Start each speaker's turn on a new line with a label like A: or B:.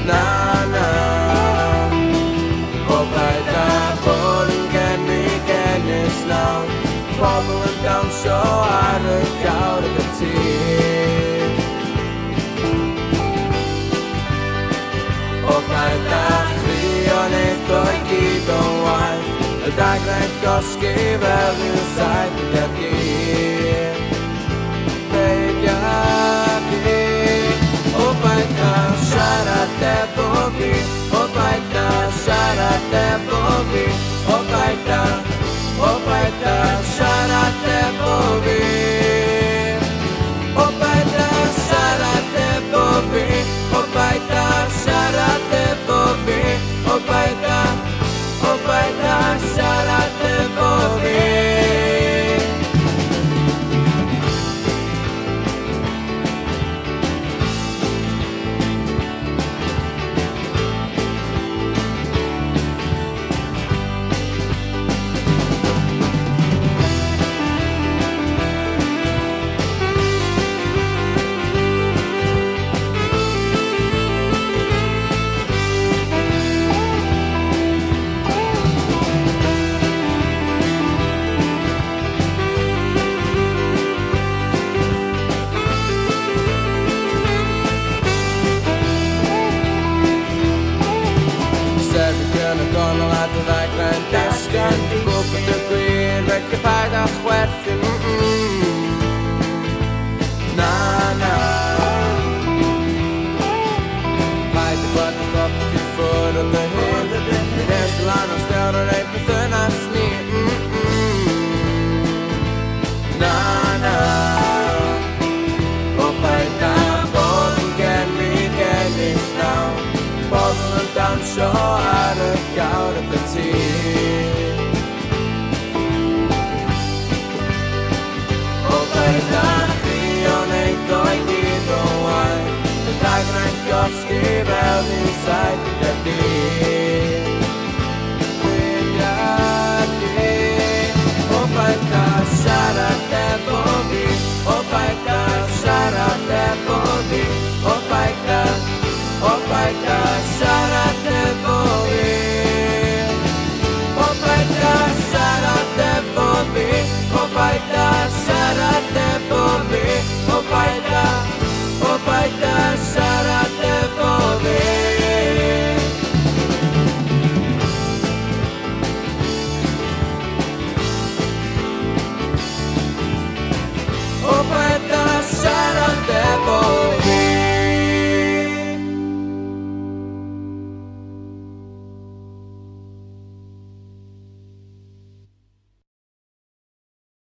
A: Na na Og bij daar worden ken we kennis nou Babbelen dan zo aardig koude kwartier Og bij daar kriger ikke og giver vej Der er ikke godt ske hvad vi sig der giver Baby jeg giver Og bij der Siared Hefo Og bij der Siared Hefo Og bij der Siared Hefo Og bij der Siared Hefo Og bij der Siared Hefo Og bij der Siared Hefo De paga chwerthin Na na Paid y gwad yn gop i ffwr o dy hyn Nes y lan o stel o'r ei bythynas ni Na na O paid na bod yn gen mi gennis naw Bod yn dawnsio ar y gawr y bytyr Skriv out inside the deep When you're deep Oh by God, Siared Hefo Oh by God, Siared Hefo Oh by God, Siared Hefo Oh by God, Siared Hefo Oh by God, Siared